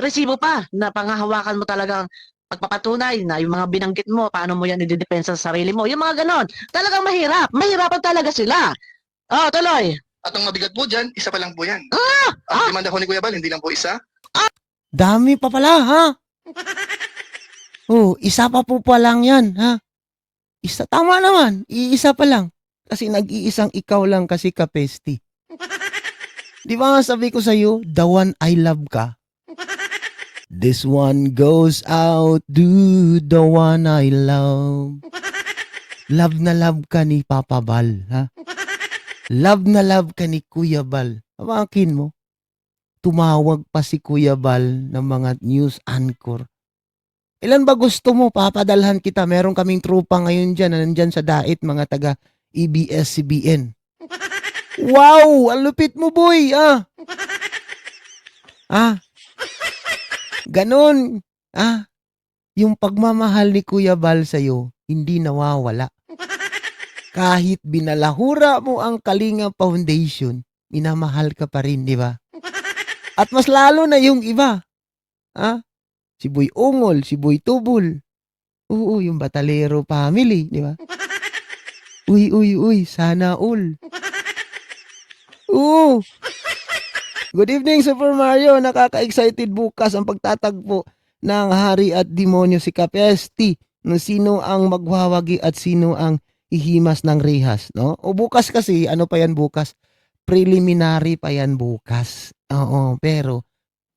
resibo pa na panghahawakan mo talagang pagpapatunay na yung mga binanggit mo, paano mo yan ididepensa sa sarili mo. Yung mga ganon. Talagang mahirap. Mahirapan talaga sila. Oh, tuloy. At ang mabigat po dyan, isa pa lang po yan. Ah! Ang demanda ko ni Kuya Bal, hindi lang po isa. Dami pa pala, ha? Oh, isa pa po pa lang yan, ha? Isa, tama naman. Iisa pa lang. Kasi nag-iisang ikaw lang kasi kapesti. Di ba nga sabi ko sa'yo, the one I love ka? This one goes out to the one I love. Love na love ka ni Papa Bal, ha? Love na love ka ni Kuya Bal. Amakin mo, tumawag pa si Kuya Bal ng mga news anchor. Ilan ba gusto mo? Papadalhan kita. Meron kaming trupa ngayon dyan na nandyan sa dait, mga taga EBS-CBN. Wow! Ang lupit mo, boy! Ganon. Yung pagmamahal ni Kuya Bal sa'yo, hindi nawawala. Kahit binalahura mo ang Kalinga Foundation, minamahal ka pa rin, di ba? At mas lalo na yung iba. Si Boy Ungol, si Boy Tubol. Oo, yung Batalero family, di ba? Uy, sana all. Oo. Good evening, Super Mario. Nakaka-excited bukas ang pagtatagpo ng hari at demonyo si Kapesti. No, sino ang magwawagi at sino ang ihimas ng rehas, no? O bukas kasi, ano pa yan bukas? Preliminary pa yan bukas. Oo, pero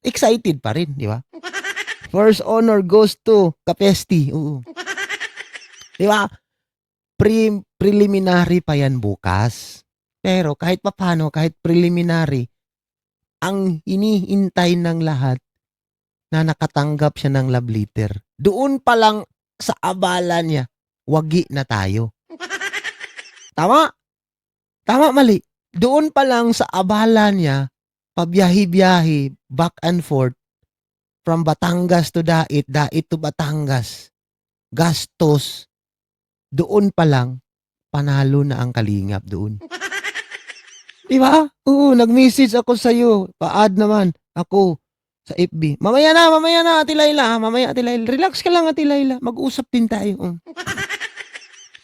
excited pa rin, di ba? First honor goes to Kapesti. Oo. Di ba? Preliminary pa yan bukas. Pero kahit papano, kahit preliminary, ang hinihintay ng lahat na nakatanggap siya ng love letter. Doon pa lang sa abala niya, wagi na tayo. Tama? Tama, mali. Doon pa lang sa abala niya, pabiyahe-biyahe, back and forth, from Batangas to Dait, Dait to Batangas, gastos, doon pa lang, panalo na ang kalingap doon. Di ba? Oo, nag-message ako sa'yo. Pa-add naman ako sa FB. Mamaya na, Ate Laila. Mamaya, Ate Laila. Relax ka lang, Ate Laila. Mag-usap din tayo.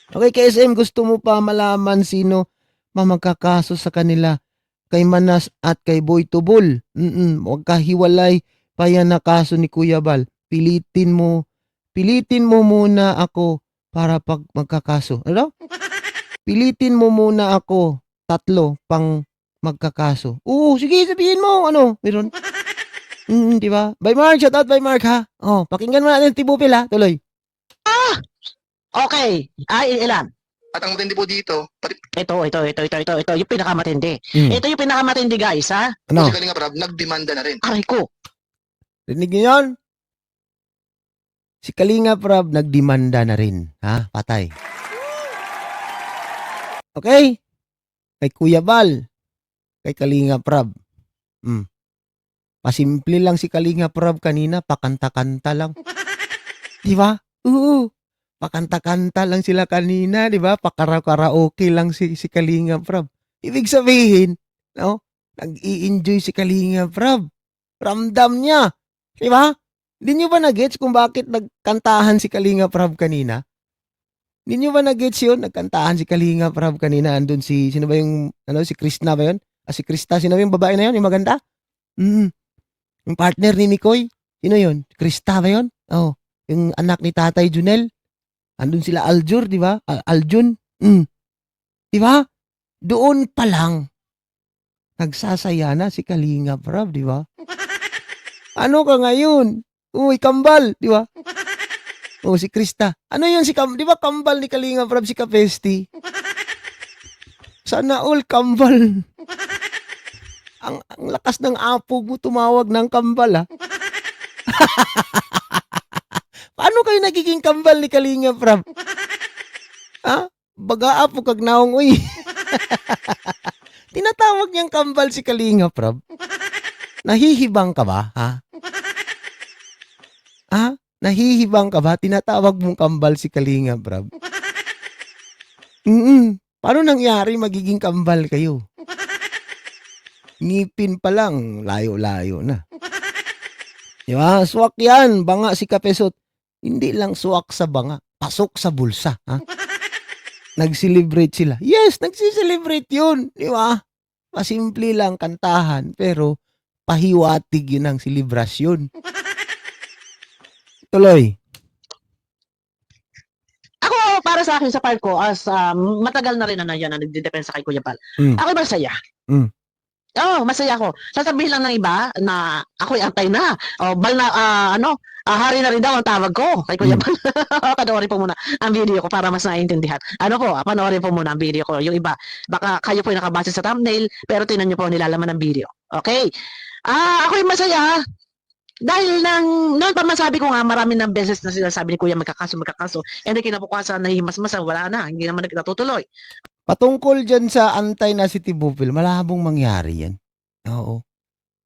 Okay, KSM, gusto mo pa malaman sino mamagkakaso sa kanila? Kay Manas at kay Boy Tubol. Huwag kahiwalay pa yan na kaso ni Kuya Bal. Pilitin mo muna ako para pag magkakaso. Ano? Pilitin mo muna ako 3 pang magkakaso. Oo, sige, sabihin mo. Ano? Meron? Di ba? By Mark, shout out by Mark, ha? Oh, pakinggan mo natin Tibupil, ha? Tuloy. Okay. Ay, ilan? At ang matindi po dito, pati Ito. Yung pinakamatindi. Ito yung pinakamatindi, guys, ha? po Ano? si Kalinga Prab, nagdemanda na rin. Aray ko. Rinig niyo yun? Si Kalinga Prab nagdemanda na rin. Ha? Patay. Okay? Kay Kuya Bal. Kay Kalinga Prab. Pasimple lang si Kalinga Prab kanina. Pakanta-kanta lang. Di ba? Oo. Pakanta-kanta lang sila kanina. Di ba? Pakara-karaoke lang si Kalinga Prab. Ibig sabihin, no? Nag-i-enjoy si Kalinga Prab. Ramdam niya. Di ba? Hindi nyo ba na-gets kung bakit nagkantahan si Kalinga Prab kanina? Hindi nyo ba na-gets yun? Nagkantahan si Kalinga Prab kanina. Andun sino ba yung, si Krishna ba yun? Si Krista, sino ba yung babae na yun? Yung maganda? Yung partner ni Mikoy? Sino yun? Krista ba yun? Oh, yung anak ni Tatay Junel? Andun sila Aljur, di ba? Aljun? Di ba? Doon pa lang, nagsasaya na si Kalinga Prab, di ba? Ano ka ngayon? Uy, kambal, di ba? Si Krista. Ano yun di ba kambal ni Kalinga Prab si Kapesti? Sana all kambal. ang lakas ng apog mo tumawag ng kambal, ha? Paano kayo nagiging kambal ni Kalinga Prab? Ha? Baga apog kag naong, uy. Tinatawag niyang kambal si Kalinga Prab. Nahihibang ka ba, ha? Ha? Nahihibang ka ba? Tinatawag mong kambal si Kalinga Prab. Paano nangyari magiging kambal kayo? Ngipin pa lang, layo-layo na. Di ba? Swak yan. Banga si Kapesot. Hindi lang swak sa banga. Pasok sa bulsa. Ha? Nag-celebrate sila. Yes, nagsi-celebrate yun. Di ba? Pasimple lang kantahan. Pero pahiwatig yun ang selebrasyon. Tuloy. Ako, para sa akin, sa part ko, as matagal na rin na yan na nagdidepensa kay Kuya Bal. Mm. Ako masaya. Mm. Oo, masaya ako. Sasabihin lang ng iba na ako'y antay na. O, Bal na, hari na rin daw ang tawag ko kay Kuya Mm. Bal. Panoorin po muna ang video ko para mas naiintindihan. Ano po, panoorin po muna ang video ko. Yung iba, baka kayo po nakabase sa thumbnail, pero tinan nyo po nilalaman ng video. Okay? Ako'y masaya. Dahil noon pa masabi ko nga, marami ng beses na sinasabi ni Kuya magkakaso, and then kinabukasan nahimasmasan, wala na, hindi naman natutuloy. Patungkol dyan sa antay na si Tibupil, malabong mangyari yan. Oo.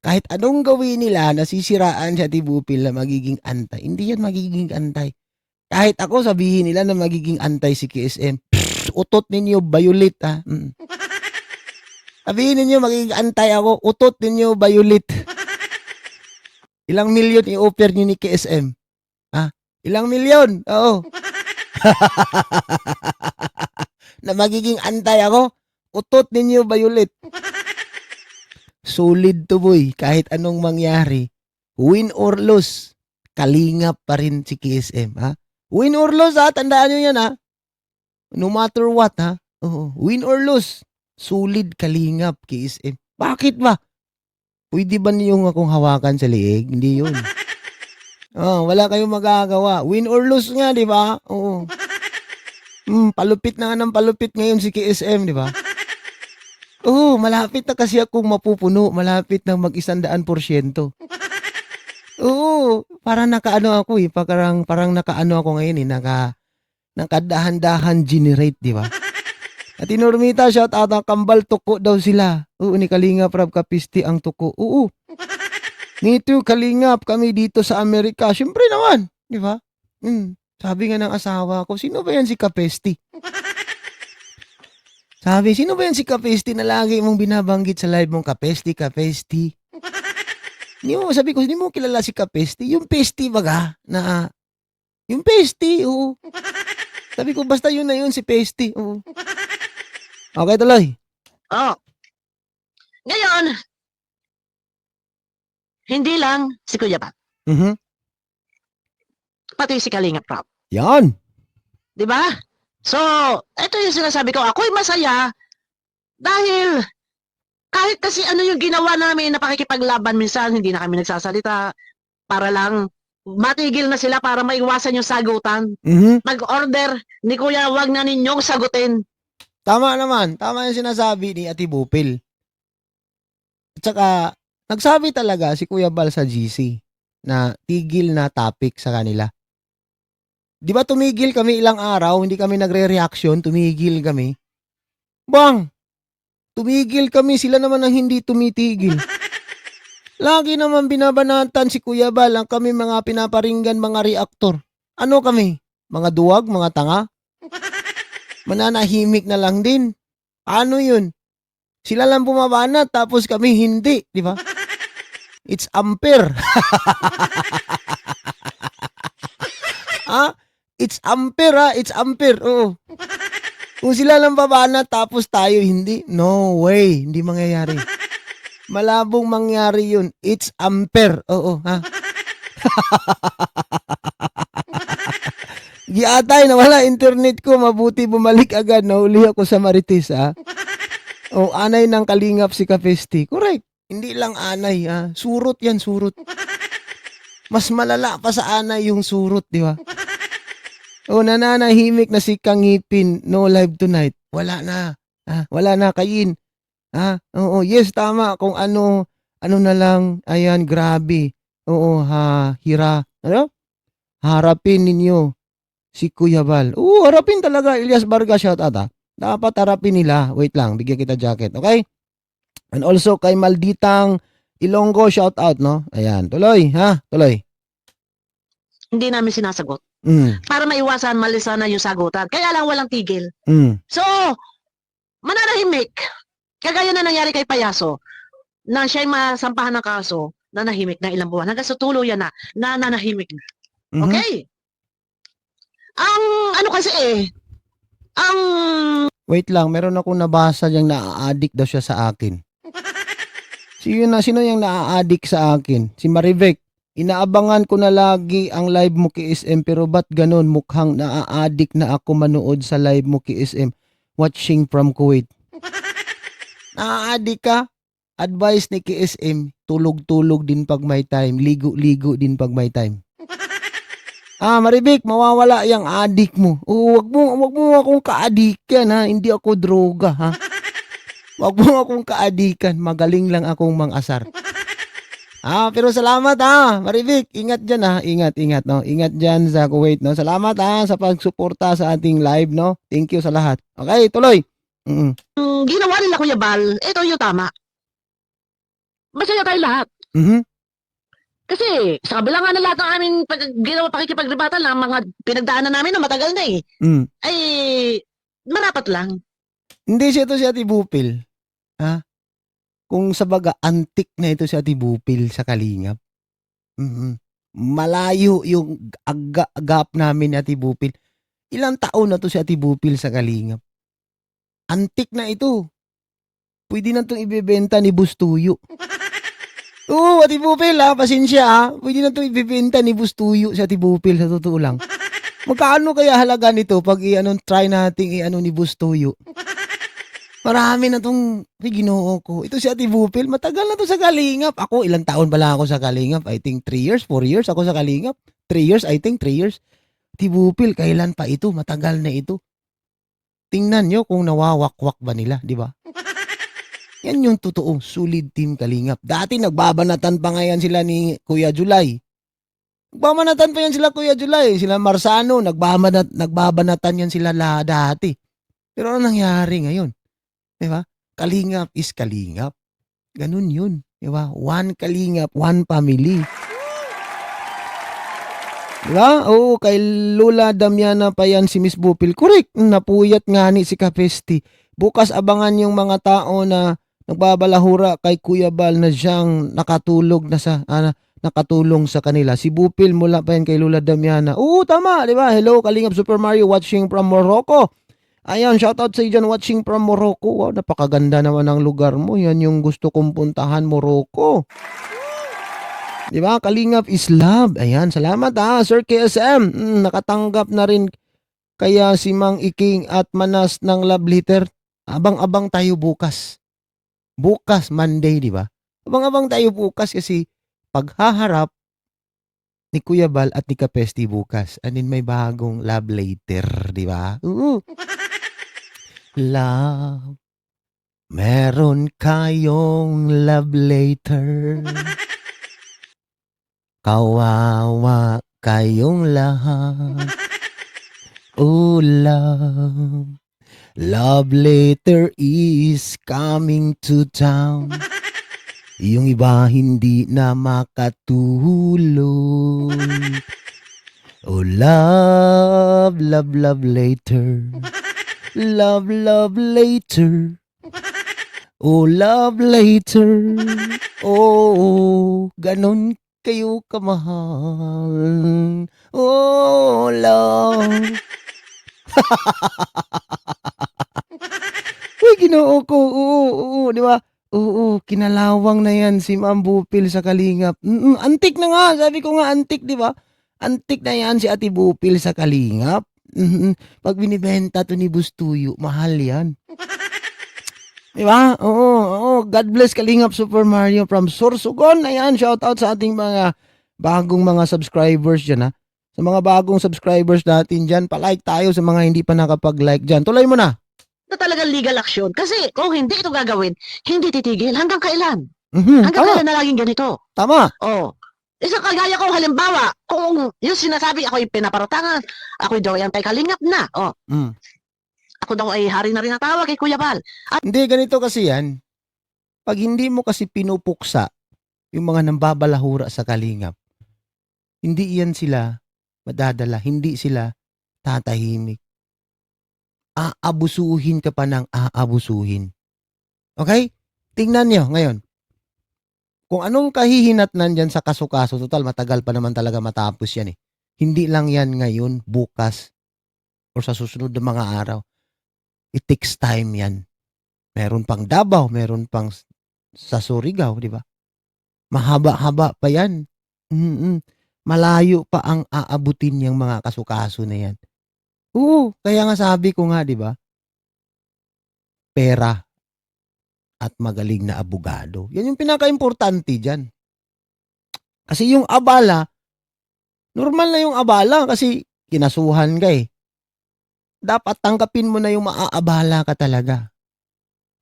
Kahit anong gawin nila, nasisiraan siya Tibupil na magiging antay. Hindi yan magiging antay. Kahit ako sabihin nila na magiging antay si KSM, utot ninyo, violet ha. Sabihin ninyo magiging antay ako, utot ninyo, violet. Ilang milyon i-offer nyo ni KSM? Ha? Ilang milyon? Oo. Na magiging antay ako, utot ninyo, violet. Solid to boy, kahit anong mangyari. Win or lose, kalingap pa rin si KSM. Ha? Win or lose ha, tandaan nyo yan ha. No matter what ha. Oo. Win or lose, solid kalingap KSM. Bakit ba? Pwede ba niyong akong hawakan sa liig? Hindi yun. Wala kayong magagawa. Win or lose nga, di ba? Oo. Palupit na nga ng palupit ngayon si KSM, di ba? Oo, malapit na kasi akong mapupuno. Malapit na mag-100%. Oo, parang nakaano ako eh. Parang nakaano ako ngayon eh. Nakadahan-dahan generate, di ba? At Normita, shout out ang kambal tuko daw sila. Oo, ni Kalingap Rab Kapisti ang tuko. Oo. Me too, Kalingap, kami dito sa Amerika. Siyempre naman, di ba? Sabi nga ng asawa ko, sino ba yan si Kapesti? Sabi, sino ba yan si Kapesti na lagi mong binabanggit sa live mong Kapesti, Kapesti? Sabi ko, hindi mo kilala si Kapesti? Yung Pesti baga, yung Pesti, oo. Sabi ko, basta yun na yun, si Pesti, oo. Okay, tuloy. Oh. Ngayon, hindi lang si Kuya Bal, pati si Kalingap Rab. Yan. Di ba? So, ito yung sinasabi ko, ako'y masaya dahil kahit kasi ano yung ginawa namin na pakikipaglaban minsan, hindi na kami nagsasalita para lang matigil na sila para maiwasan yung sagutan. Mag-order ni Kuya, wag na ninyong sagutin. Tama naman. Tama yung sinasabi ni Ate Bupil. At saka, nagsabi talaga si Kuya Bal sa GC na tigil na topic sa kanila. Di ba tumigil kami ilang araw, hindi kami nagre-reaction, tumigil kami. Bang! Tumigil kami, sila naman ang hindi tumitigil. Lagi naman binabanatan si Kuya Bal ang kami mga pinaparinggan mga reaktor. Ano kami? Mga duwag, mga tanga? Mananahimik na lang din. Ano yun? Sila lang bumabanat tapos kami hindi, di ba? It's unfair. It's unfair ha, it's unfair. Oo. Kung sila lang babanat tapos tayo hindi, no way, hindi mangyayari. Malabong mangyari yun. It's unfair. Oo, ha? Giatay na wala internet ko, mabuti bumalik agad, nahuli ako sa Marites, ha? O, anay ng Kalingap si Kapesti. Correct. Hindi lang anay, ha? Surot yan, surot. Mas malala pa sa anay yung surot, di ba? O, nananahimik na si Kangipin, no live tonight. Wala na. Wala na, kayin. Oo, yes, tama. Kung ano na lang, ayan, grabe. Oo, harapin ninyo si Kuya Bal. Oo, harapin talaga. Elias Vargas, shout out ha. Dapat harapin nila. Wait lang, bigyan kita jacket, okay? And also kay Malditang Ilonggo, shout out, no? Ayan, tuloy, ha? Tuloy. Hindi namin sinasagot. Para maiwasan, malisan na yung sagutan. Kaya lang walang tigil. So, mananahimik. Kagaya na nangyari kay Payaso, na siya'y masampahan ng kaso, nanahimik na ilang buwan. Hanggang sa tuluyan na nananahimik na. Mhm. Okay? Ang ano kasi ang Wait lang, meron akong nabasa diyang naa-addict daw siya sa akin. Sino yung naa-addict sa akin? Si Marivek. Inaabangan ko na lagi ang live mo kay SM pero ba't ganun? Mukhang naa-addict na ako manood sa live mo kay SM. Watching from Kuwait. Na-addict ka? Advice ni KSM, tulog-tulog din pag may time, ligo-ligo din pag may time. Maribik, mawawala yung addict mo. Wag mo akong kaadikan ha, hindi ako droga ha. Wag mo akong kaadikan, magaling lang akong mang-asar. Pero salamat Maribik, ingat dyan ingat no. Ingat dyan sa Kuwait no. Salamat sa pagsuporta sa ating live no. Thank you sa lahat. Okay, tuloy. ginawa nila Kuya Bal, ito yung tama. Masaya tayo lahat. Mhm. Kasi sa kabila nga ng lahat ng aming ginawa pakikipagrebatan ng mga pinagdaanan namin na matagal na ay marapat lang. Hindi siya to si Ate Bupil. Kung sa baga, antik na ito si Ate Bupil sa Kalingap. Malayo yung gap namin ni Ate Bupil. Ilang taon na to si Ate Bupil sa Kalingap. Antik na ito. Pwede na itong ibebenta ni Bustuyo. Oo, Ate Bupil pasensya Pwede na itong ibebenta ni Bustuyo si Ate Bupil sa totoo lang. Magkano kaya halaga nito pag try nating ni Bustuyo? Marami na tong ginoo ko. Ito si Ate Bupil, matagal na to sa Kalingap. Ako, ilang taon pala ako sa Kalingap? I think 3 years, 4 years ako sa Kalingap. 3 years, I think 3 years. Ate Bupil, kailan pa ito? Matagal na ito. Tingnan nyo kung nawawakwak ba nila, di ba? Yan yung totoong solid team Kalingap. Dati nagbabanatan pa ngayon sila ni Kuya July. Nagbabanatan pa yan sila Kuya July. Sila Marsano, nagbabanatan yan sila dati. Pero ano nangyari ngayon? Diba? Kalingap is Kalingap. Ganun yun. Diba? One Kalingap, one family. Diba? Oo, kay Lola Damiana pa yan si Miss Bupil. Correct. Napuyat nga ni si Kapesti. Bukas abangan yung mga tao na nagbabalahura kay Kuya Bal na siyang nakatulong sa kanila. Si Bupil mula pa yan kay Lola Damiana. Oo, tama. Diba? Hello, Kalingap Super Mario watching from Morocco. Ayan, shoutout sa dyan watching from Morocco. Wow, napakaganda naman ang lugar mo. Yan yung gusto kong puntahan, Morocco. Diba? Kalingap is love. Ayan, salamat Sir KSM. Nakatanggap na rin kaya si Mang Iking at Manas ng love letter. Abang-abang tayo bukas. Bukas, Monday, diba? Abang-abang tayo bukas kasi paghaharap ni Kuya Bal at ni Kapesti bukas. And then may bagong love letter, diba? Love, meron kayong love letter. Kawawa kayong lahat. Oh, love. Love letter is coming to town. Yung iba hindi na makatulog. Oh, love, love, love letter. Love, love later. Oh, love later. Oh, ganon kayo kamahal. Oh, love. Uy, ginoo ko. Oo, di ba? Oo, kinalawang na yan si Ma'am Bupil sa Kalingap. Antik na nga. Sabi ko nga antik, di ba? Antik na yan si Ate Bupil sa Kalingap. Pag binibenta to ni Bustuyo, mahal yan. Diba? Oo. God bless Kalingap Super Mario from Sorsogon. Ayan, shout out sa ating mga bagong mga subscribers dyan Sa mga bagong subscribers natin dyan, palike tayo sa mga hindi pa nakapag-like dyan. Tuloy mo na. Ito talagang legal action. Kasi kung hindi ito gagawin, hindi titigil. Hanggang kailan? Hanggang Tama. kailan na laging ganito? Tama. Oh. Isang kagaya ko, halimbawa, kung yung sinasabi ako'y pinaparutangan, ako'y daw ay antay-kalingap na. Ako daw ay hari na rin ang tawag kay Kuya Bal. Hindi, ganito kasi yan. Pag hindi mo kasi pinupuksa yung mga nambabalahura sa Kalingap, hindi yan sila madadala, hindi sila tatahimik. Aabusuhin ka pa ng aabusuhin. Okay? Tingnan nyo ngayon. Kung anong kahihinatnan dyan sa kaso-kaso, total matagal pa naman talaga matapos yan eh. Hindi lang yan ngayon, bukas, or sa susunod na mga araw. It takes time yan. Meron pang Davao, meron pang sa Surigao, di ba? Mahaba-haba pa yan. Malayo pa ang aabutin yung mga kaso-kaso na yan. Oo, kaya nga sabi ko nga, di ba? Pera at magaling na abogado. Yan yung pinaka-importante dyan. Kasi yung abala, normal na yung abala kasi kinasuhan ka eh. Dapat tanggapin mo na yung maaabala ka talaga.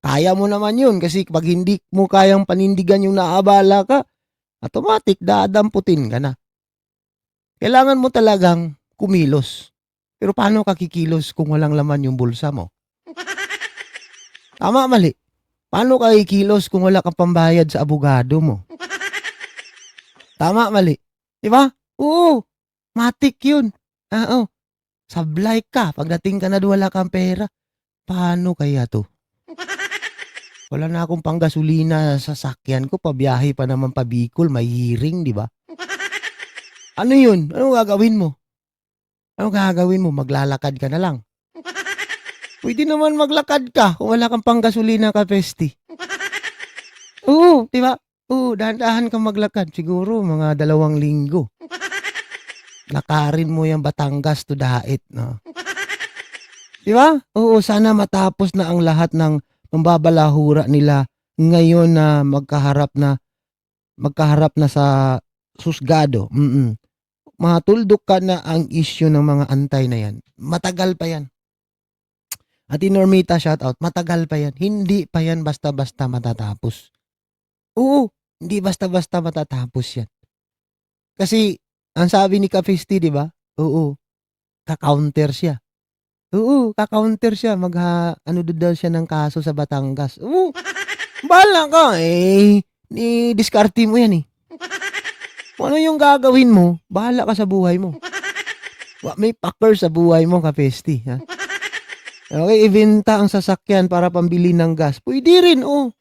Kaya mo naman yun kasi pag hindi mo kayang panindigan yung naabala ka, automatic dadamputin ka na. Kailangan mo talagang kumilos. Pero paano ka kikilos kung walang laman yung bulsa mo? Tama, mali. Paano ka kikilos kung wala kang pambayad sa abogado mo? Tama, mali. Diba? Oo. Matik yun. Oo. Sablay ka. Pagdating ka na wala kang pera. Paano kaya to? Wala na akong panggasolina sa sasakyan ko. Pabiyahe pa naman pa Bicol. May hearing, di ba? Ano yun? Ano gagawin mo? Ano gagawin mo? Maglalakad ka na lang. Pwede naman maglakad ka kung wala kang panggasolina ka, Pesti. Oo, di ba? Oo, dahan-dahan kang maglakad. Siguro mga 2 linggo. Lakarin mo yung Batangas to Dait, no? Di ba? Oo, sana matapos na ang lahat ng mambabalahura nila ngayon na magkaharap na sa susgado. Matuldok ka na ang issue ng mga antay na yan. Matagal pa yan. At Normita, shout out, matagal pa yan. Hindi pa yan basta-basta matatapos. Oo, hindi basta-basta matatapos yan. Kasi, ang sabi ni Capisti, di ba? Oo, ka-counter siya. Oo, ka-counter siya. Ano daw siya ng kaso sa Batangas. Oo, bahala ka. Diskarte mo yan eh. Kung ano yung gagawin mo, bahala ka sa buhay mo. May packer sa buhay mo, Capisti. Ha? Okay, ibenta ang sasakyan para pambili ng gas. Pwede rin, oh.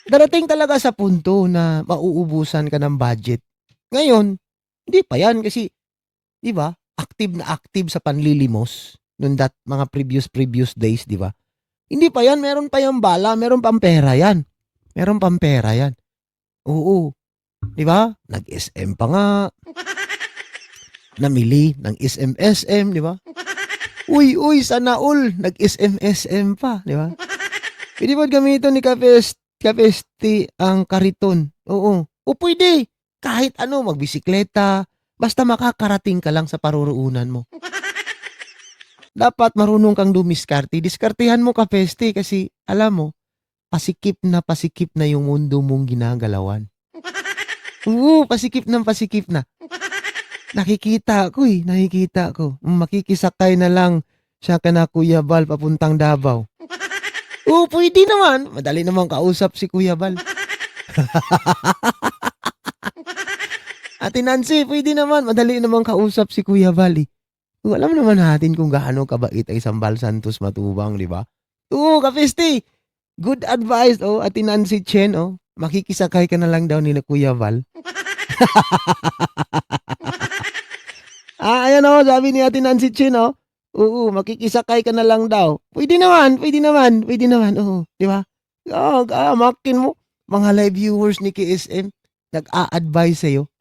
Darating talaga sa punto na mauubusan ka ng budget. Ngayon, hindi pa yan kasi, di ba, active na active sa panlilimos nung mga previous days, di ba? Hindi pa yan, meron pa yung bala, meron pang pera yan. Meron pang pera yan. Oo. Di ba? Nag-SM pa nga. Namili ng SM, di ba? Uy, sana all. Nag-SM pa, di ba? Pwede ba gamitin ni Kapesti ang kariton? Oo. O pwede. Kahit ano, magbisikleta. Basta makakarating ka lang sa paruruunan mo. Dapat marunong kang dumiskarte. Diskartehan mo, Kapesti, kasi alam mo, pasikip na yung mundo mong ginagalawan. Oo, pasikip na. Nakikita ko. Makikisakay na lang siya kana Kuya Bal papuntang Davao. Oo, pwede naman. Madali naman kausap si Kuya Bal. Ate Nancy, pwede naman. Madali naman kausap si Kuya Bal. Alam naman natin kung gaano kabait ay isang Bal Santos Matubang, di ba? Oo, Kapesti. Good advice, oh. Ate Nancy Chen, oh. Makikisakay ka na lang daw ni Kuya Bal. Ayan o, sabi ni Ate Nancy Chin, oh. Oo, makikisakay ka na lang daw. Pwede naman. Oo, di ba? Makin mo. Mga live viewers ni KSM, nag-a-advise sa'yo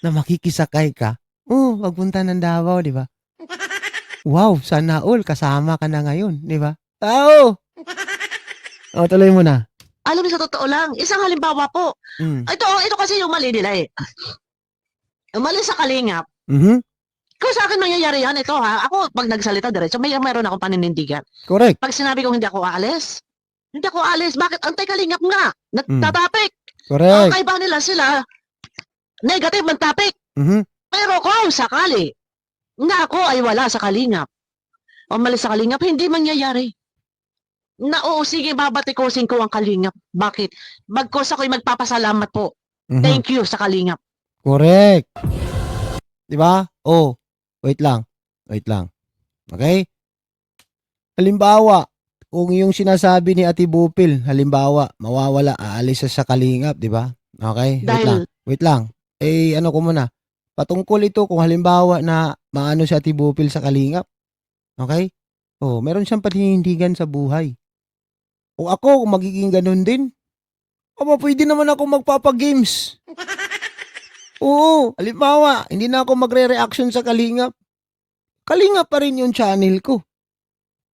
na makikisakay ka. Oo, magpunta ng Davao, di ba? Wow, sana all, kasama ka na ngayon, di ba? Oo. Tuloy mo na. Alam mo, sa totoo lang, isang halimbawa po. Ito kasi yung mali nila eh. Umalis sa Kalingap. Kung sa akin mangyayari yan, ito ha, ako pag nagsalita diretso, mayroon akong paninindigan. Correct. Pag sinabi kong hindi ako aalis, bakit? Antay Kalingap nga, nagtatapik. Ang Correct. kaiba nila sila, negative ang topic. Pero kung sakali, nga ako ay wala sa Kalingap, umalis sa Kalingap, hindi mangyayari. Oo, sige, babatikusin ko ang Kalingap. Bakit? Bagkos ako'y magpapasalamat po. Thank you sa Kalingap. Correct. Di ba? Wait lang. Okay? Halimbawa, kung yung sinasabi ni Ate Bupil, halimbawa, mawawala, aalis siya sa Kalingap, di ba? Okay, Dahil, wait lang. Eh, ano ko muna, patungkol ito kung halimbawa na maano si Ate Bupil sa Kalingap, okay? Oh, meron siyang paninindigan sa buhay. Kung ako, kung magiging ganun din, aba, pwede naman ako magpapagames. Oo, halimbawa, hindi na ako magre-reaction sa Kalingap. Kalingap pa rin yung channel ko.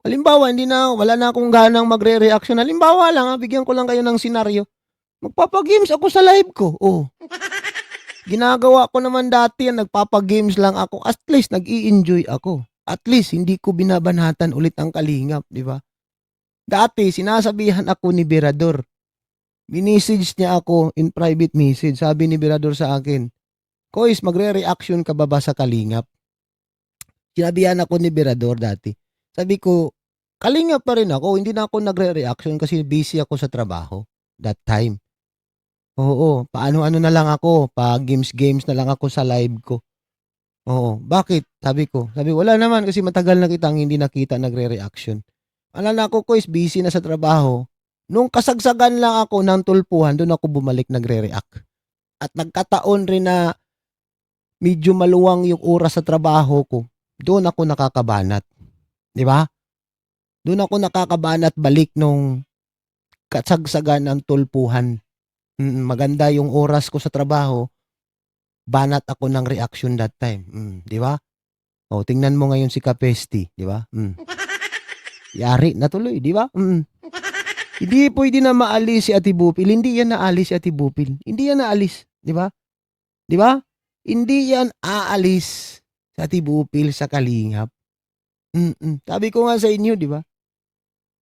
Halimbawa, wala na akong ganang magre-reaction. Halimbawa lang, bigyan ko lang kayo ng senaryo. Magpapagames ako sa live ko. Oh. Ginagawa ko naman dati yan, nagpapagames lang ako. At least, nag-i-enjoy ako. At least, hindi ko binabanatan ulit ang Kalingap, di ba? Dati, sinasabihan ako ni Berador. Minisage niya ako in private message. Sabi ni Berador sa akin, Kois, magre-reaction ka ba sa Kalingap? Sinabihan ako ni Berador dati. Sabi ko, Kalingap pa rin ako. Hindi na ako nagre-reaction kasi busy ako sa trabaho that time. Oo, paano-ano na lang ako. Pa-games-games na lang ako sa live ko. Oo, bakit? Sabi ko. Sabi, wala naman kasi matagal na kitang hindi nakita nagre-reaction. Wala na ako, Kois, busy na sa trabaho. Nung kasagsagan lang ako ng tulpuhan, doon ako bumalik nagre-react. At nagkataon rin na medyo maluwang yung oras sa trabaho ko. Doon ako nakakabanat. Di ba? Doon ako nakakabanat balik nung kasagsagan ng tulpuhan. Maganda yung oras ko sa trabaho. Banat ako ng reaction that time. Di ba? O, tingnan mo ngayon si Kapesti. Di ba? Yari na tuloy. Di ba? Hindi pwede na maalis si Ate Bupil. Hindi yan naalis si Ate Bupil. Hindi yan naalis. Di ba? Di ba? Hindi yan aalis sa Ate Bupil sa Kalingap. Sabi ko nga sa inyo, di ba?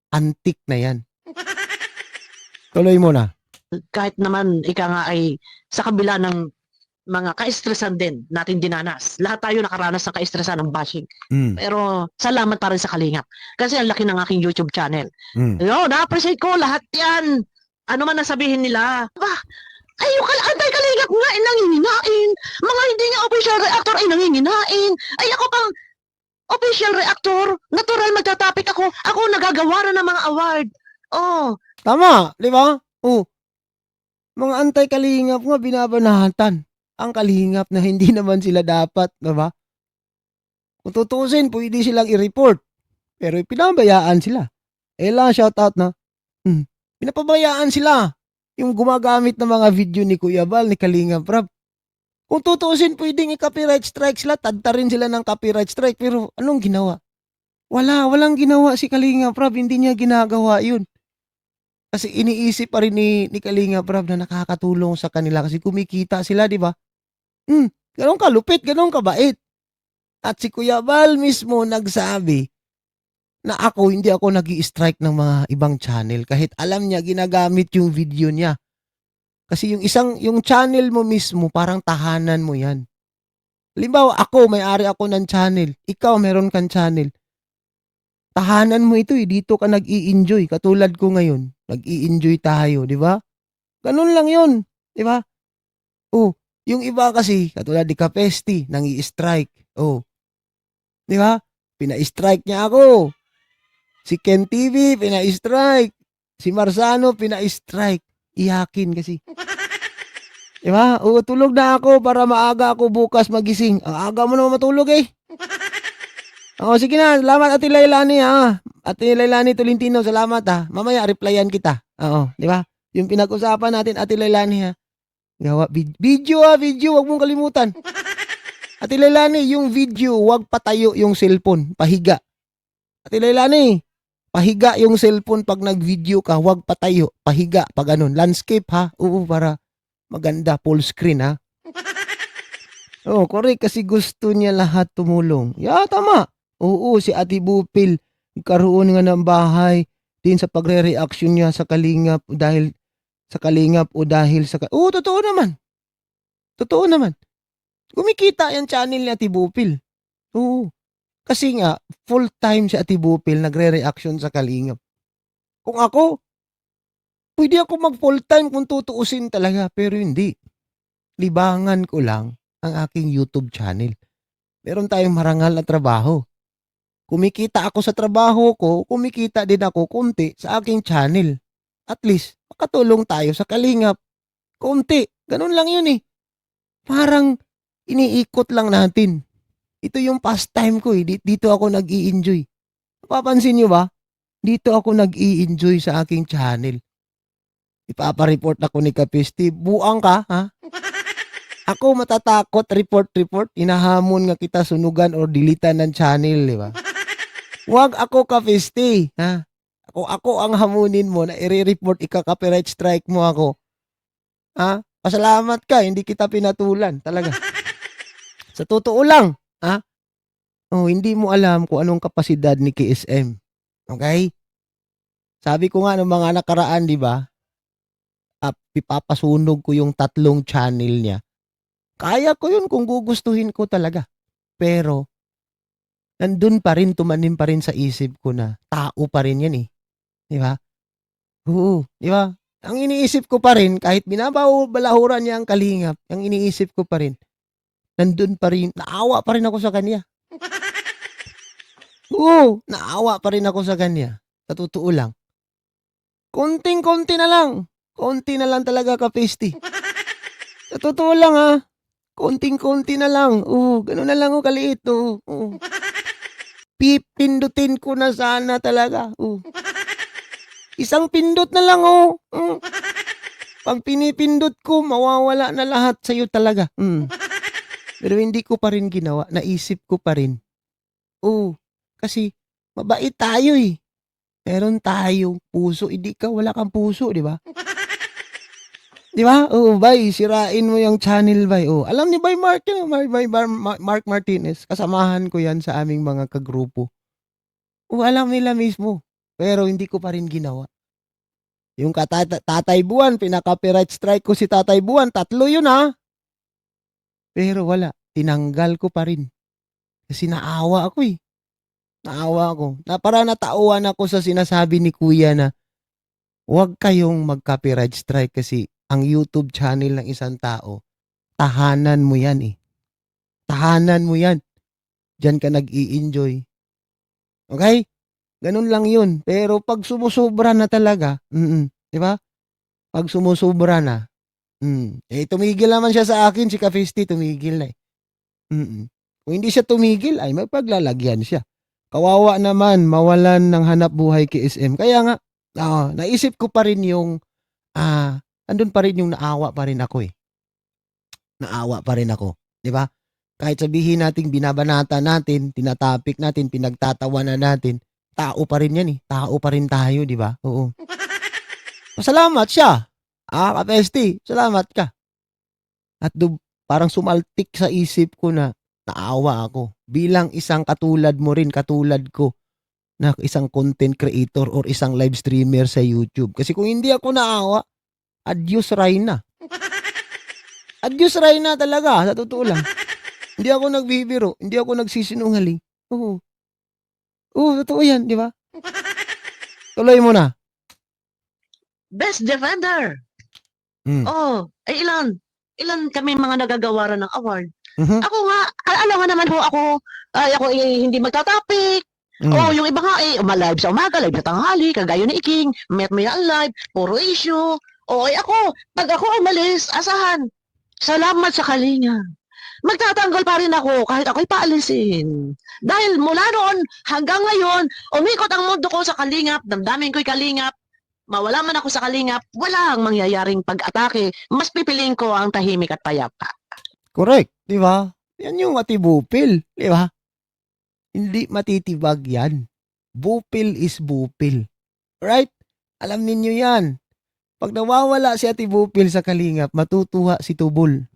Antik na yan. Tuloy mo na. kahit naman ika nga ay sa kabila ng mga kaestresan din natin dinanas. Lahat tayo nakaranas ng kaestresan ng bashing. Mm. Pero salamat pa rin sa Kalingap. Kasi ang laki ng aking YouTube channel. Mm. Na-appreciate ko lahat yan. Ano man nasabihin nila. Ay, yung anti-Kalingap nga ay nanginginain. Mga hindi nga official reactor ay nanginginain. Ay, ako pang official reactor. Natural magtatapik ako. Ako nagagawa ng mga award. Oh, Tama, di ba? Mga anti-Kalingap nga binabanatan. Ang Kalingap na hindi naman sila dapat, di ba? Kung tutusin, pwede silang i-report. Pero pinabayaan sila. Lang, shoutout na. Pinapabayaan sila. Yung gumagamit ng mga video ni Kuya Bal, ni Kalingap Rap. Kung tutusin, pwedeng i-copyright strike sila. Tadta rin sila ng copyright strike. Pero anong ginawa? Walang ginawa si Kalingap Rap. Hindi niya ginagawa yun. Kasi iniisip pa rin ni Kalingap Rap na nakakatulong sa kanila kasi kumikita sila, di ba? Ganon kalupit, ganon kabait. At si Kuya Bal mismo nagsabi na hindi ako nag-i-strike ng mga ibang channel kahit alam niya ginagamit yung video niya. Kasi yung channel mo mismo, parang tahanan mo yan. Halimbawa, may-ari ako ng channel. Ikaw, meron kang channel. Tahanan mo ito dito ka nag-i-enjoy. Katulad ko ngayon, nag-i-enjoy tayo, di ba? Ganun lang yun, di ba? Yung iba kasi, katulad ni Kapesti, nang i-strike. Di ba? Pina-strike niya ako. Si Ken TV, pina-strike. Si Marzano, pina-strike. Iyakin kasi. Di ba? Tulog na ako para maaga ako bukas magising. Ang aga mo naman matulog eh. Sige na. Salamat Ate Lailani ha. Ate Lailani Tolentino, salamat ha. Mamaya replyan kita. Di ba? Yung pinag-usapan natin Ate Lailani ha. Gawa video ha, video. Wag mong kalimutan. Ate Lailani, yung video, wag patayo yung cellphone. Pahiga. Ate Lailani, pahiga yung cellphone pag nag-video ka. Wag patayo. Pahiga. Pag ganun. Landscape ha. Para maganda. Full screen ha. Correct. Kasi gusto niya lahat tumulong. Tama. Si Ate Bupil. Karoon nga ng bahay. Din sa pagre-reaction niya sa Kalingap dahil sa Kalingap o dahil sa... totoo naman. Totoo naman. Kumikita yung channel ni Ate Bupil. Kasi nga, full time si Ate Bupil nagre-reaction sa Kalingap. Kung ako, pwede ako mag-full time kung tutuusin talaga, pero hindi. Libangan ko lang ang aking YouTube channel. Meron tayong marangal na trabaho. kumikita ako sa trabaho ko, kumikita din ako konti sa aking channel. At least, makatulong tayo sa kalingap. Konti. Ganun lang yun eh. Parang iniikot lang natin. Ito yung pastime ko eh. Dito ako nag-i-enjoy. Papansin nyo ba? Dito ako nag-i-enjoy sa aking channel. Ipapareport ako ni Kapisti. Buang ka, ha? Ako matatakot, report. Inahamon nga kita sunugan or dilitan ng channel, di ba? Huwag ako Kapisti, ha? Ako ang hamunin mo na i-report, ika-copyright strike mo ako. Ha? Pasalamat ka, hindi kita pinatulan, talaga. Sa totoo lang, ha? Oh, hindi mo alam kung anong kapasidad ni KSM. Okay? Sabi ko nga ng mga nakaraan, di ba? Ipapasunog ko yung 3 channel niya. Kaya ko yun kung gugustuhin ko talaga. Pero, nandun pa rin, tumanim pa rin sa isip ko na tao pa rin yan eh. Di ba? Oo, di ba? Ang iniisip ko pa rin, kahit balahuran niya ang kalingap, ang iniisip ko pa rin, nandun pa rin, naawa pa rin ako sa kanya. Oo, naawa pa rin ako sa kanya. Sa totoo lang. Konting-konti na lang. Konti na lang talaga, Kapisti. Sa totoo lang ha. Konting-konti na lang. Oo, ganun na lang o kaliit. Oo. Pipindutin ko na sana talaga. Oo. Isang pindot na lang oh. Pag pinipindot ko, mawawala na lahat sa'yo talaga. Pero hindi ko pa rin ginawa. Naisip ko pa rin. Oo. Kasi mabait tayo eh. Meron tayong puso. Hindi ka, wala kang puso, di ba? Di ba? Oo, bay, sirain mo yung channel, bay. Oh, alam ni Bay Mark, Mark Martinez. Kasamahan ko yan sa aming mga kagrupo. Oo, alam nila mismo. Pero hindi ko pa rin ginawa. Yung Tatay Buwan, pinaka-copyright strike ko si Tatay Buwan. 3 yun ha. Pero wala. Tinanggal ko pa rin. Kasi naawa ako eh. Naawa ako. Para natauan ako sa sinasabi ni Kuya na huwag kayong mag-copyright strike kasi ang YouTube channel ng isang tao, tahanan mo yan eh. Tahanan mo yan. Diyan ka nag-i-enjoy. Okay? Ganun lang yun. Pero pag sumusobra na talaga, di ba? Pag sumusobra na, tumigil naman siya sa akin, si Kapisti, tumigil na eh. Kung hindi siya tumigil, ay magpaglalagyan siya. Kawawa naman, mawalan ng hanap buhay kay SM. Kaya nga, naisip ko pa rin yung, andun pa rin yung naawa pa rin ako eh. Naawa pa rin ako. Di ba? Kahit sabihin natin, binabanata natin, tinatapik natin, pinagtatawanan natin, tao pa rin yan eh. Tao pa rin tayo, di ba? Oo. Salamat siya. Kapesti, salamat ka. At parang sumaltik sa isip ko na naawa ako. Bilang isang katulad mo rin, katulad ko, na isang content creator or isang live streamer sa YouTube. Kasi kung hindi ako naawa, adios Rayna. Adios Rayna talaga, sa totoo lang. Hindi ako nagbibiro, hindi ako nagsisinungaling. Oo. Oo, totoo yan, di ba? Tuloy mo na. Best Defender. Oh, ay ilan kami mga nagagawaran ng award. Ako nga, alam nga naman ho ako, ako hindi magta-topic. Oh, yung iba nga live sa umaga, live sa tanghali, kagaya ni Iking, maya live, puro issue. Ako, pag ako umalis, asahan? Salamat sa kalinga. Magtatanggal pa rin ako kahit ako'y paalisin. Dahil mula noon hanggang ngayon, umikot ang mundo ko sa kalingap, damdamin ko'y kalingap. Mawala man ako sa kalingap, walang mangyayaring pag-atake. Mas pipiliin ko ang tahimik at payapa. Correct, di ba? Yan yung matibupil, di ba? Hindi matitibag yan. Bupil is bupil. Right? Alam ninyo yan. Pag nawawala si Ate Bupil sa kalingap, matutuwa si Tubol.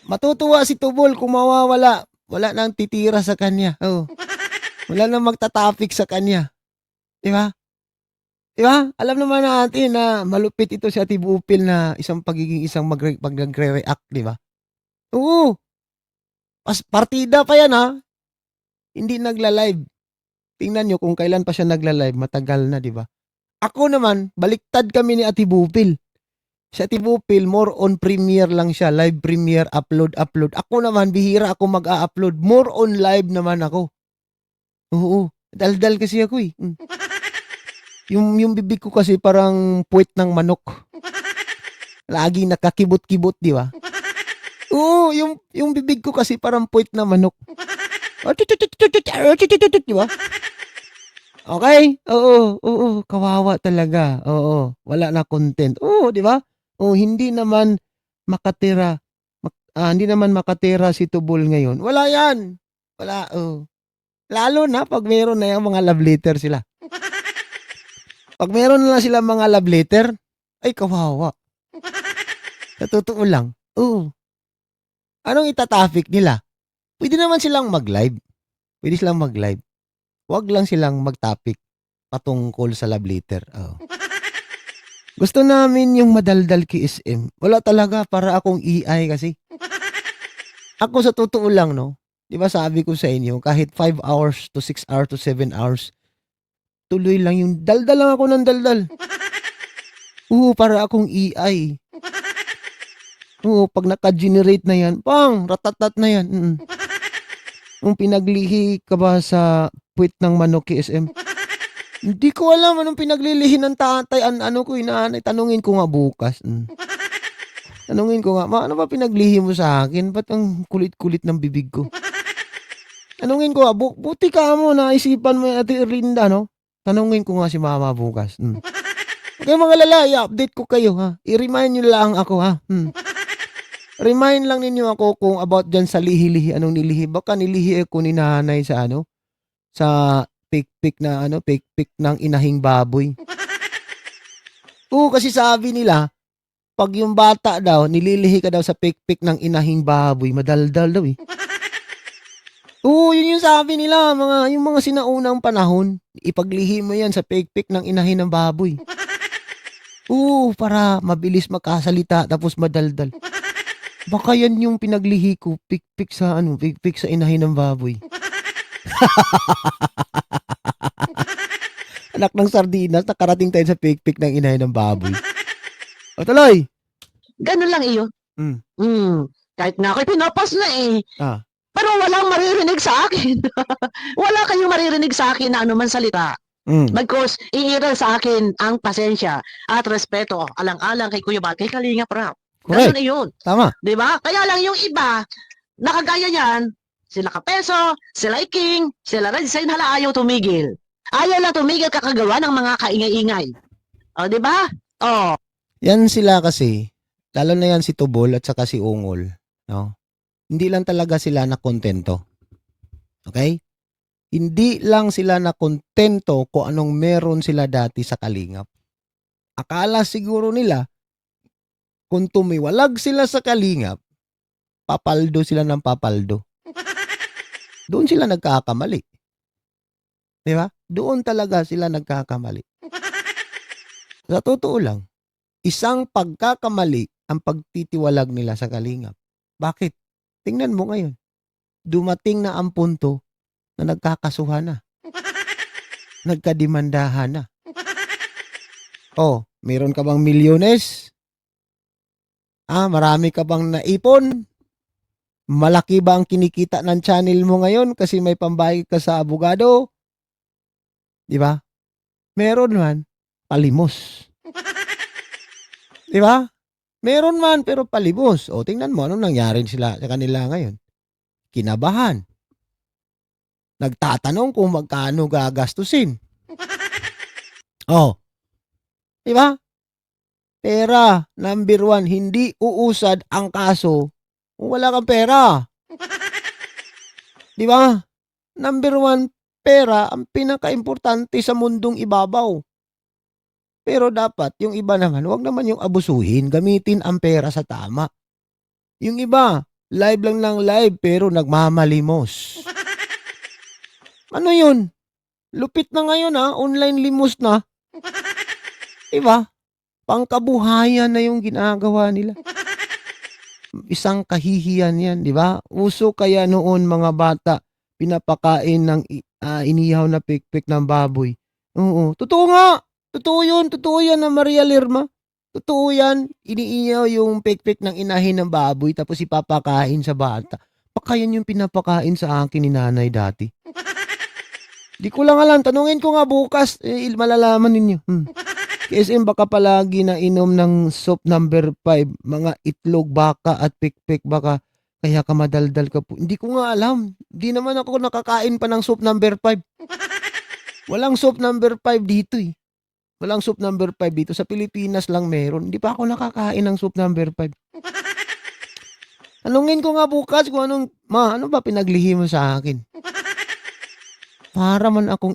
Matutuwa si Tubol kung mawawala. Wala nang titira sa kanya. Oh. Wala nang magtatapik sa kanya. Di ba? Di ba? Alam naman natin na malupit ito si Ate Bupil na isang pag nagre-react, di ba? Oo. Partida pa yan ha. Hindi nagla-live. Tingnan nyo kung kailan pa siya nagla-live. Matagal na, di ba? Ako naman, baliktad kami ni Ate Bupil. Si Ate Bupil, more on premiere lang siya. Live premiere, upload. Ako naman, bihira ako mag-a-upload. More on live naman ako. Oo, daldal kasi ako eh. Yung bibig ko kasi parang puwet ng manok. Lagi nakakibot-kibot, di ba? Oo, yung bibig ko kasi parang puwet ng manok. Di ba? Okay? Oo, kawawa talaga. Oo, wala na content. Oo, di ba? Oh, hindi naman makatira si Tubol ngayon. Wala 'yan. Wala, oh. Lalo na 'pag meron na yang mga love letter sila. 'Pag meron na silang mga love letter, ay kawawa. Sa totoo lang. Oo. Anong ita-topic nila? Puwede naman silang mag-live. Puwede silang mag-live. 'Wag lang silang mag-topic patungkol sa love letter, oo. Gusto namin yung madaldal KSM. Wala talaga, para akong AI kasi. Ako sa totoo lang 'no, 'di ba sabi ko sa inyo kahit 5 hours to 6 hours to 7 hours, tuloy lang yung daldal lang ako ng daldal. Oo, para akong AI. Oo, 'pag naka-generate na 'yan, pang ratatat na 'yan, Kung pinaglihi ka ba sa puwit ng manok KSM? Hindi ko alam anong pinaglilihi ng tatay ano ko, nanay, tanungin ko nga bukas, Tanungin ko nga, "Ma, ano ba pinaglihi mo sa akin? Ba't ang kulit-kulit ng bibig ko?" Tanungin ko nga, buti ka mo naisipan mo 'yan, Ate Erlinda 'no? Tanungin ko nga si mama bukas, Huwag kayong mag-alala, i-update ko kayo, ha. I-remind niyo lang ako, ha. Remind lang ninyo ako kung about diyan sa lihi-lihi, anong nilihi. Baka nilihi ako ni nanay sa ano, sa pikpik ng inahing baboy. Oo, kasi sabi nila, 'pag yung bata daw, nililihi ka daw sa pikpik ng inahing baboy, madaldal daw, eh. Oo, yun yung sabi nila, yung mga sinaunang panahon. Ipaglihi mo yan sa pikpik ng inahin ng baboy. Oo, para mabilis makasalita tapos madaldal. Baka yan yung pinaglihi ko, pikpik sa inahin ng baboy. Anak ng sardinas, nakarating tayo sa pikpik ng inahin ng baboy. O tuloy! Ganun lang iyon. Hmm. Kahit nga ako'y pinopost na eh. Ah. Pero walang maririnig sa akin. Wala kayong maririnig sa akin na anuman salita. Bagkus iiral sa akin ang pasensya at respeto, alang-alang kay Kuya Bal, kay Kalingap Rap. Correct. Ganun iyon. Tama. 'Di ba? Kaya lang yung iba, nakagaya niyan, sila Kapeso, sila Iking, sila Redsign, hala ayaw tumigil. Ayaw lang tumigil kakagawa ng mga kaingay-ingay. O, 'di ba? Oh. Yan sila kasi, lalo na yan si Tubol at saka si Ungol, no? Hindi lang talaga sila nakontento. Okay? Hindi lang sila nakontento kung anong meron sila dati sa Kalingap. Akala siguro nila, kung tumiwalag sila sa Kalingap, papaldo sila ng papaldo. Doon sila nagkakamali. Di ba? Doon talaga sila nagkakamali. Sa totoo lang, isang pagkakamali ang pagtitiwalag nila sa Kalingap. Bakit? Tingnan mo ngayon. Dumating na ang punto na nagkakasuhan na. Nagkadimandahan na. Oh, meron ka bang milyones? Marami ka bang naipon? Malaki ba ang kinikita ng channel mo ngayon kasi may pambayad ka sa abogado? Di ba? Meron man, palimos. Di ba? Meron man, pero palimos. O, tingnan mo, anong nangyari sa kanila ngayon? Kinabahan. Nagtatanong kung magkano gagastusin. Oh. Di ba? Pera, number 1, hindi uusad ang kaso kung wala kang pera. Di ba? Number 1, pera ang pinaka-importante sa mundong ibabaw. Pero dapat yung iba naman, wag naman yung abusuhin, gamitin ang pera sa tama. Yung iba, live lang ng live pero nagmamalimos. Ano yun? Lupit na ngayon online limos na. Diba? Pangkabuhayan na yung ginagawa nila. Isang kahihiyan yan, di ba? Uso kaya noon mga bata, pinapakain ng inihaw na pikpik ng baboy. Oo, totoo nga. Totoo yan na Maria Lerma. Totoo yan, iniiyaw yung pikpik ng inahin ng baboy tapos ipapakain sa bata. Baka yan yung pinapakain sa akin ni nanay dati. Di ko lang alam. Tanungin ko nga bukas. Malalaman ninyo. KSM baka palagi na inom ng soup number 5. Mga itlog, baka at pikpik baka kaya ka madaldal ka po. Hindi ko nga alam. Di naman ako nakakain pa ng soup number 5. Walang soup number 5 dito eh. Walang soup number 5 dito. Sa Pilipinas lang meron. Hindi pa ako nakakain ng soup number 5. Tanungin ko nga bukas kung ano ba pinaglihi mo sa akin? Para man akong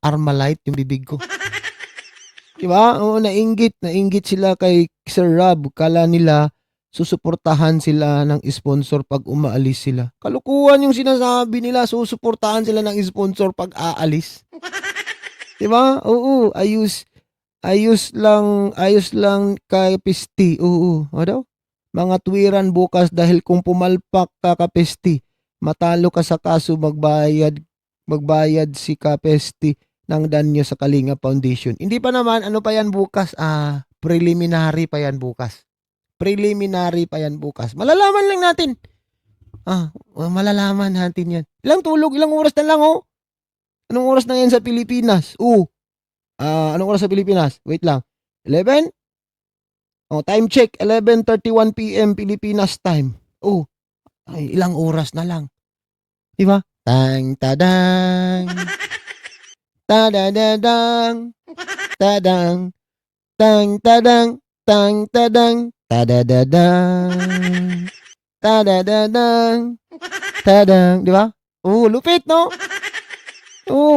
Armalite yung bibig ko. Diba? Oo, nainggit sila kay Sir Rob. Kala nila susuportahan sila ng sponsor pag umaalis sila. Kalukuhan yung sinasabi nila, susuportahan sila ng sponsor pag aalis. Diba? Oo, ayos lang kay Pisti. Oo, ano? Mga tuwiran bukas dahil kung pumalpak ka Kapesti, matalo ka sa kaso magbayad si Kapesti ng danyo sa Kalinga Foundation. Hindi pa naman, ano pa yan bukas? Preliminary pa yan bukas. Malalaman lang natin. Malalaman natin yan. Ilang tulog, ilang oras na lang oh. Anong oras na yan sa Pilipinas? Anong oras sa Pilipinas? Wait lang. 11? Time check, 11:31 PM Pilipinas time. Ilang oras na lang. Diba? Tang tadang. Tadadadang. Tadang. Tang tadang. Tang tadang. Tadadadang. Tadadadang. Tadang. Diba? Lupit, no?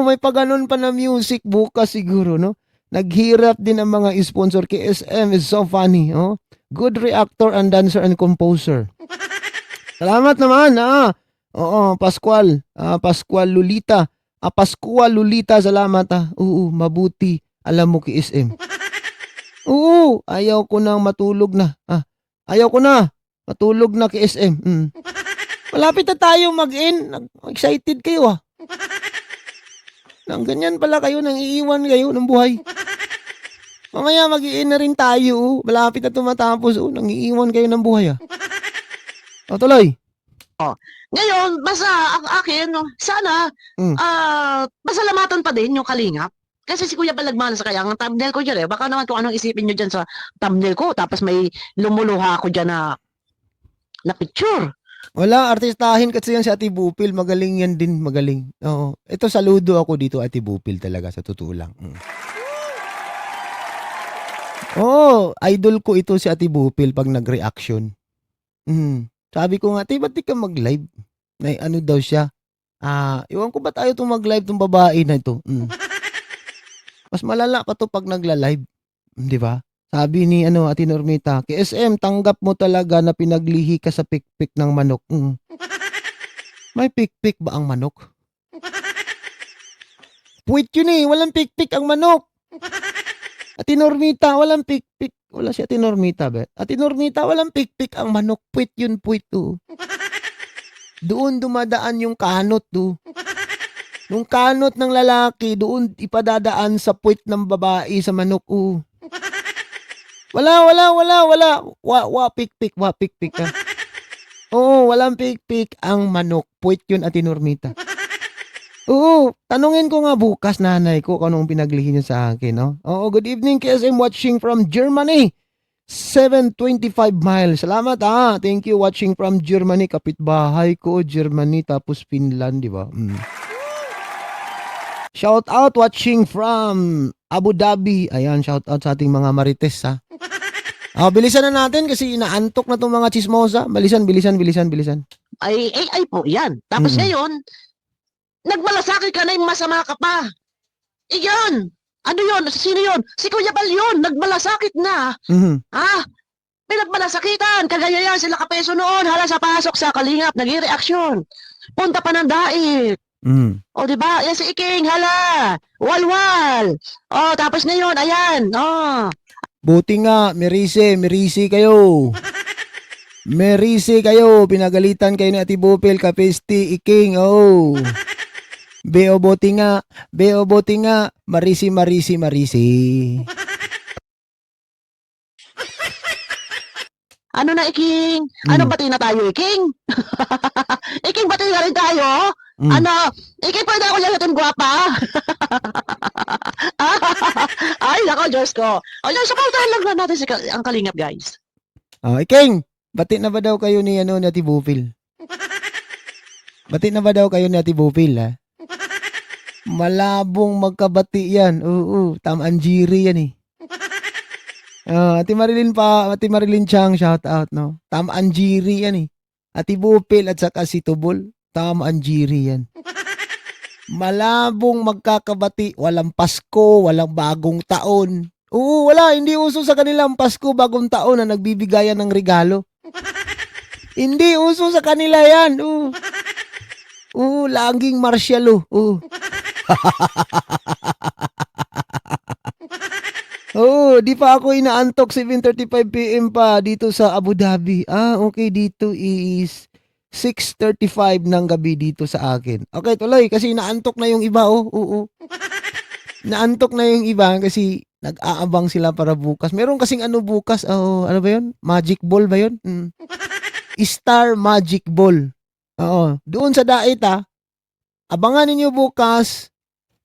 May paganon pa na music bukas siguro, no? Naghirap din ang mga sponsor. KSM is so funny. Good reactor and dancer and composer. Salamat naman. Pascual Lolita. Pascual Lolita, salamat. Mabuti. Alam mo KSM. Ayaw ko nang matulog na. Ayaw ko na. Matulog na KSM. Malapit na tayo mag-in. Excited kayo Nang ganyan pala kayo, nang iiwan kayo ng buhay. Mamaya mag-i-in na rin tayo. Malapit na tumatapos. Nang iiwan kayo ng buhay. Tuloy. Ngayon, basta ang akin, sana, pasalamatan pa din yung Kalingap. Kasi si Kuya Balagmana sa kaya, ang thumbnail ko dyan baka naman kung anong isipin nyo dyan sa thumbnail ko, tapos may lumuluha ako dyan na picture. Wala, artistahin kasi yan si Ate Bupil. Magaling yan din, magaling. Ito, saludo ako dito, Ate Bupil talaga, sa totoo lang. Idol ko ito si Ate Bupil pag nag-reaction. Sabi ko nga, ba't di ka mag-live? Ano daw siya? Iwan ko ba't ayaw itong mag-live itong babae na ito? Mas malala pa to pag nagla-live. Di ba? Sabi ni Ate Normita, KSM, tanggap mo talaga na pinaglihi ka sa pikpik ng manok. May pikpik ba ang manok? Puwit yun walang pikpik ang manok. Ate Normita, walang pikpik. Wala si Ate Normita, be. Ate Normita, walang pikpik ang manok. Puwit yun, puwit to. Doon dumadaan yung kanot to. Nung kanot ng lalaki, doon ipadadaan sa puwit ng babae sa manok. Wala. Pikpik ka. Walang pikpik ang manok. Puwit yun, Ate Normita. Tanungin ko nga bukas nanay ko kung anong pinaglihi niya sa akin, good evening, KSM watching from Germany. 725 miles. Salamat Thank you watching from Germany. Kapitbahay ko, Germany tapos Finland, di ba? Shout out watching from Abu Dhabi. Ayan, shout out sa ating mga marites bilisan na natin kasi inaantok na tong mga chismosa. Bilisan. Ay po, yan. Tapos ngayon, nagmalasakit ka na yung masama ka pa. Iyon! Ano yun? Sino yun? Si Kuya Bal yun! Nagmalasakit na! Pinagmalasakitan! Kagaya yan sila kapeso noon. Hala sa pasok sa Kalingap. Nag-i-reaksyon. Punta pa ng daig. Diba? Yan si Iking. Hala! Walwal! Tapos ngayon, ayan. Buti nga, Merisi kayo. Merisi kayo. Pinagalitan kayo ni Ate Bupil, Kapesti, Iking. Beo boti nga, marisi. Ano na, Iking? Ano bati na tayo, Iking? Iking, bati na rin tayo? Mm. Ano? Ikay pwede ako lalatin gwapa? Ay, nako, Diyos ko. O, yun, supportahan lang na natin ang Kalingap, guys. Oh, King, bati na ba daw kayo ni ni Ate Bupil? Bati na ba daw kayo ni Ate Bupil, ha? Malabong magkabati yan. Oo, tamaan jiri yan eh. Ate Marilyn Chang, shout out, no? Tamaan jiri yan eh. Ate Bupil at saka si Tubol, tamaan jiri yan. Malabong magkakabati, walang Pasko, walang bagong taon. Oo, wala, hindi uso sa kanila ang Pasko, bagong taon na nagbibigayan ng regalo. Hindi uso sa kanila yan. Oo. Oo, laging marsyalo. Oo. Oo, di pa ako inaantok 7:35 PM pa dito sa Abu Dhabi. Okay, dito is 6:35 ng gabi dito sa akin. Okay, tuloy kasi inaantok na yung iba, oh. Oo. Naantok na yung iba kasi nag-aabang sila para bukas. Meron kasing ano bukas, ano ba 'yun? Magic Ball ba 'yun? Star Magic Ball. Oo, doon sa Dait, abangan ninyo bukas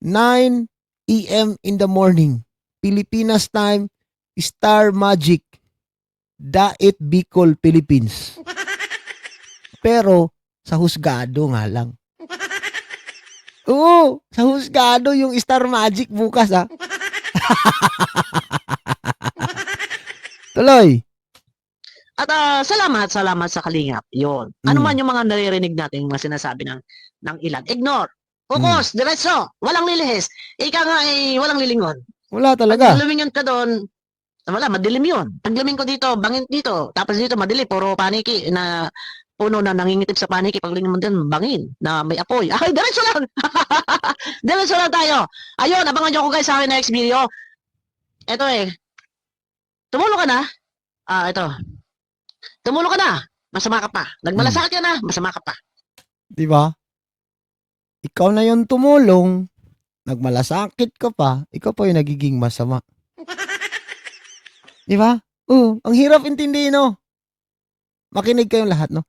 9 AM in the morning. Pilipinas time, Star Magic, Dait Bicol, Philippines. Pero sa husgado nga lang. Oo, sa husgado yung Star Magic bukas, Tuloy. At salamat sa Kalingap. Yun. Ano man yung mga naririnig natin, mga sinasabi ng ilan. Ignore. Focus, diretso, walang lilihis. Ika nga walang lilingon. Wala Pag talaga. lumingon ka doon, wala, madilim yun. Pag lumingon ko dito, bangin dito. Tapos dito, madilim, puro paniki na puno na nangingitip sa paniki. Pag lumingon din, bangin na may apoy. Ay, diretso lang. Diretso lang tayo. Ayun, abangan nyo ko guys sa akin next video. Ito tumulong ka na. Ito. Tumulong ka na. Masama ka pa. Nagmalasakit ka na. Masama ka pa. Di ba? Ikaw na yung tumulong, nagmalasakit ka pa, ikaw pa yung nagiging masama. Di ba? Ang hirap intindihin, no? Makinig kayong lahat, no?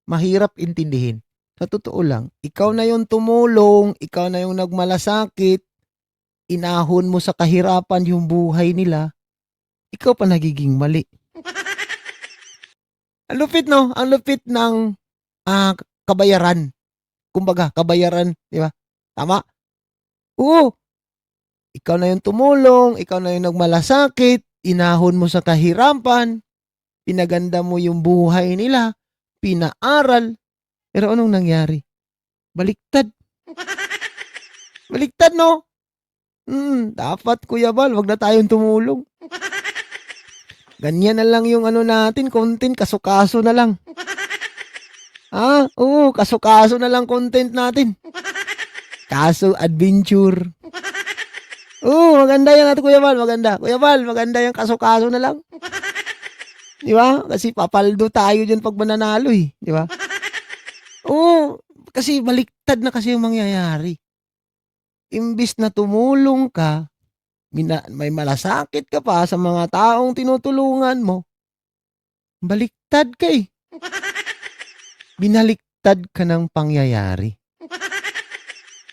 Mahirap intindihin. Sa totoo lang, ikaw na yung tumulong, ikaw na yung nagmalasakit, inahon mo sa kahirapan yung buhay nila, ikaw pa nagiging mali. Ang lupit, no? Ang lupit ng kabayaran. Kumbaga, kabayaran, di ba? Tama? Oo. Ikaw na yung tumulong, ikaw na yung nagmalasakit, inahon mo sa kahirapan, pinaganda mo yung buhay nila, pinaaral. Pero anong nangyari? Baliktad. Baliktad, no? Dapat, Kuya Bal, wag na tayong tumulong. Ganyan na lang yung natin, content, kaso-kaso na lang. Oo, kaso-kaso na lang content natin. Kaso, adventure. Maganda yan natin, Kuya Bal, maganda. Kuya Bal, maganda yung kaso-kaso na lang. Di ba? Kasi papaldo tayo dyan pag mananalo, di ba? Kasi baliktad na kasi yung mangyayari. Imbis na tumulong ka, may malasakit ka pa sa mga taong tinutulungan mo, baliktad ka Binaliktad ka ng pangyayari.